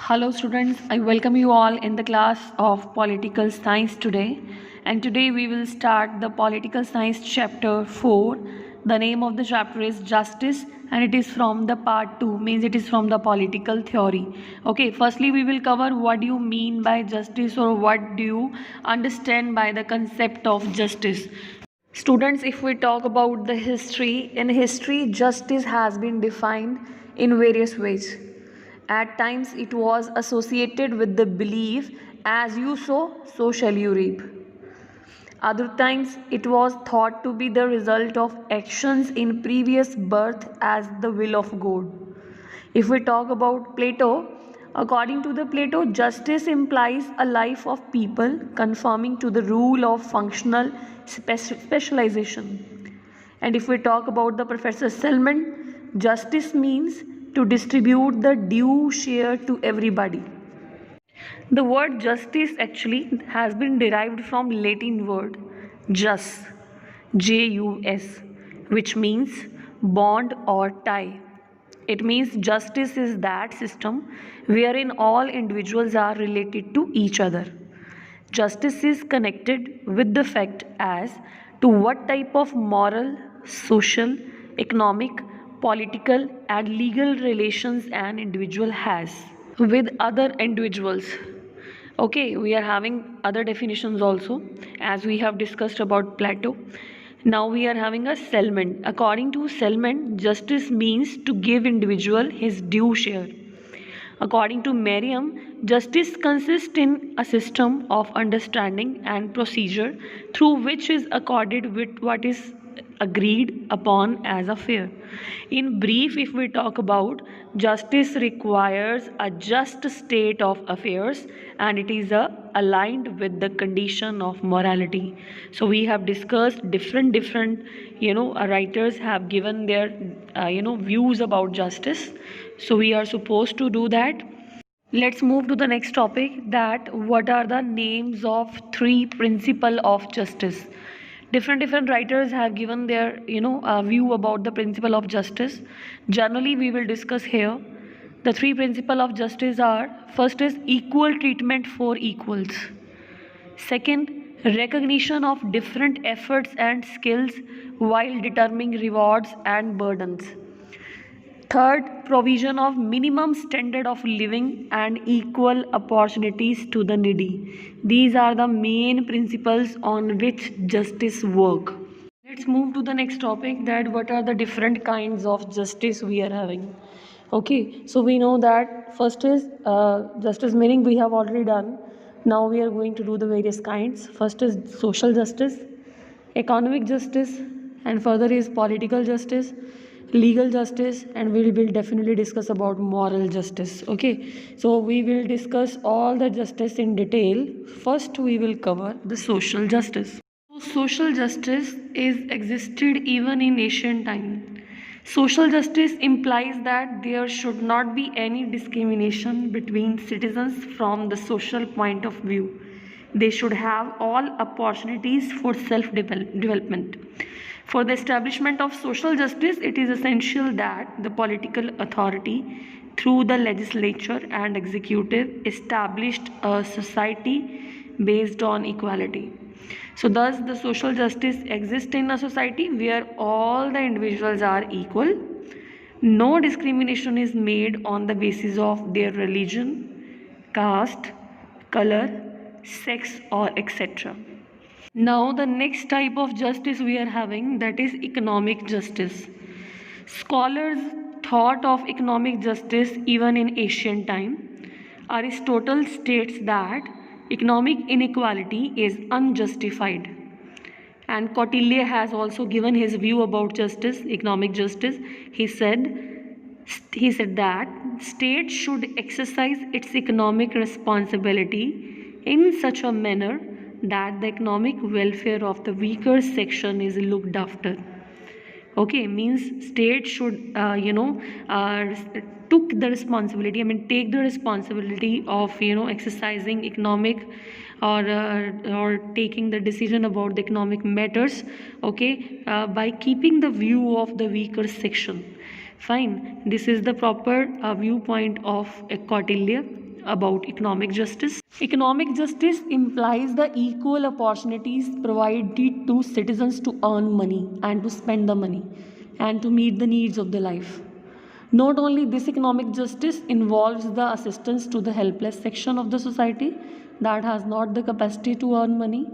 Hello students, I welcome you all in the class of political science today, and today we will start the political science chapter 4. The name of the chapter is justice and it is from the part 2, means it is from the political theory. Okay, firstly we will cover what do you mean by justice or what do you understand by the concept of justice. Students, if we talk about the history, in history justice has been defined in various ways. At times it was associated with the belief, as you sow, so shall you reap. Other times it was thought to be the result of actions in previous birth as the will of God. If we talk about Plato, according to the Plato, justice implies a life of people conforming to the rule of functional specialization. And if we talk about the Professor Selman, justice means to distribute the due share to everybody. The word justice actually has been derived from Latin word jus, J-U-S, which means bond or tie. It means justice is that system wherein all individuals are related to each other. Justice is connected with the fact as to what type of moral, social, economic, political, and legal relations an individual has with other individuals. Okay, we are having other definitions also, as we have discussed about Plato. Now we are having a Selman. According to Selman, justice means to give individual his due share. According to Merriam, justice consists in a system of understanding and procedure through which is accorded with what is agreed upon as a fair. In brief, if we talk about justice requires a just state of affairs and it is aligned with the condition of morality. So we have discussed different writers have given their views about justice. So we are supposed to do that. Let's move to the next topic, that what are the names of three principle of justice. Different writers have given their view about the principle of justice. Generally we will discuss here. The three principle of justice are: first is equal treatment for equals, second, recognition of different efforts and skills while determining rewards and burdens, third, provision of minimum standard of living and equal opportunities to the needy. These are the main principles on which justice work. Let's move to the next topic, that what are the different kinds of justice we are having. Okay, so we know that first is justice, meaning we have already done. Now we are going to do the various kinds. First is social justice, economic justice, and further is political justice, legal justice, and we will definitely discuss about moral justice. Okay, so we will discuss all the justice in detail. First we will cover the social justice. Social justice is existed even in ancient time. Social justice implies that there should not be any discrimination between citizens from the social point of view. They should have all opportunities for self-development. For the establishment of social justice, it is essential that the political authority, through the legislature and executive, established a society based on equality. So thus the social justice exists in a society where all the individuals are equal. No discrimination is made on the basis of their religion, caste, color, sex, or etc. Now the next type of justice we are having, that is economic justice. Scholars thought of economic justice even in ancient time. Aristotle states that economic inequality is unjustified. And Cotille has also given his view about justice, economic justice. He said that state should exercise its economic responsibility in such a manner that the economic welfare of the weaker section is looked after. Okay, means state should took the responsibility, take the responsibility of exercising economic or taking the decision about the economic matters, okay, by keeping the view of the weaker section. Fine, this is the proper viewpoint of Cotille. about economic justice. Economic justice implies the equal opportunities provided to citizens to earn money and to spend the money and to meet the needs of the life. Not only this, economic justice involves the assistance to the helpless section of the society that has not the capacity to earn money.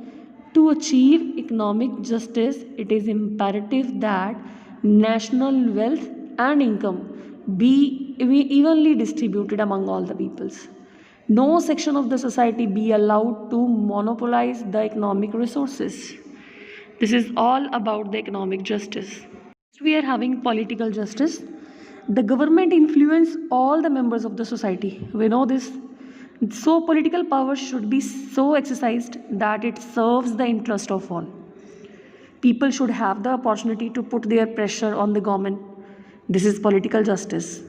To achieve economic justice, it is imperative that national wealth and income be evenly distributed among all the peoples. No section of the society be allowed to monopolize the economic resources. This is all about the economic justice. We are having political justice. The government influence all the members of the society. We know this. So political power should be so exercised that it serves the interest of all. People should have the opportunity to put their pressure on the government. This is political justice.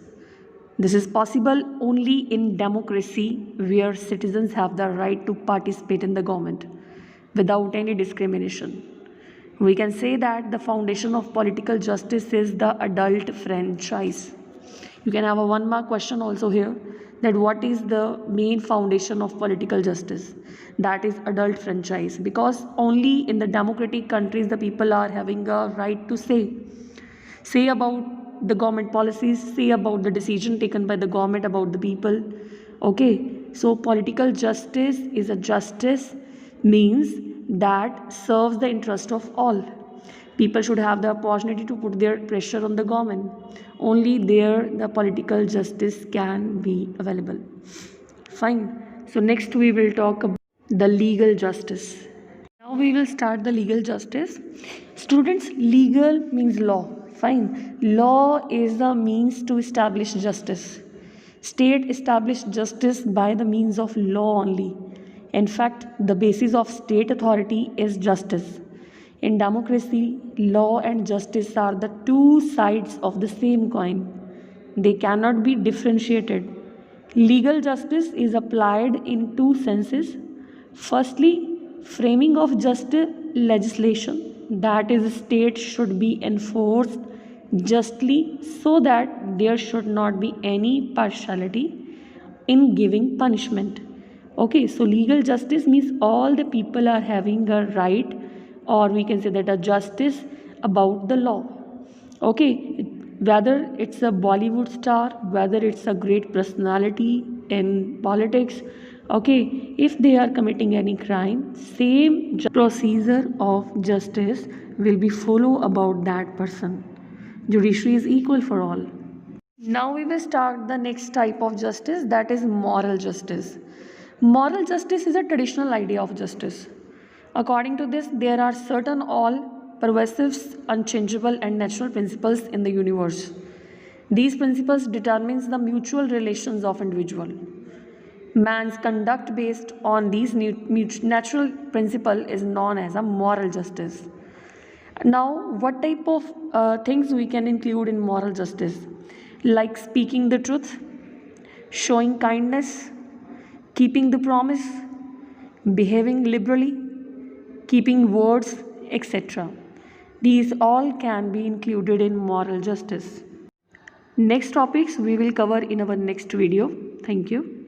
This is possible only in democracy where citizens have the right to participate in the government without any discrimination. We can say that the foundation of political justice is the adult franchise. You can have a 1 mark question also here, that what is the main foundation of political justice? That is adult franchise, because only in the democratic countries the people are having a right to say about the government policies, say about the decision taken by the government about the people. Okay, so political justice is a justice means that serves the interest of all. People should have the opportunity to put their pressure on the government. Only there the political justice can be available. Fine. So next we will talk about the legal justice. Now we will start the legal justice. Students, legal means law. Fine. Law is the means to establish justice. State establish justice by the means of law only. In fact, the basis of state authority is justice. In democracy, law and justice are the two sides of the same coin. They cannot be differentiated. Legal justice is applied in two senses. Firstly, framing of just legislation, that is, state should be enforced justly so that there should not be any partiality in giving punishment. Okay, so legal justice means all the people are having a right, or we can say that a justice about the law. Okay, whether it's a Bollywood star, whether it's a great personality in politics, okay, if they are committing any crime, same procedure of justice will be follow about that person. Judiciary is equal for all. Now we will start the next type of justice, that is moral justice. Moral justice is a traditional idea of justice. According to this, there are certain all pervasive, unchangeable and natural principles in the universe. These principles determines the mutual relations of individual. Man's conduct based on these natural principle is known as a moral justice. Now, what type of things we can include in moral justice? Like speaking the truth, showing kindness, keeping the promise, behaving liberally, keeping words, etc. These all can be included in moral justice. Next topics we will cover in our next video. Thank you.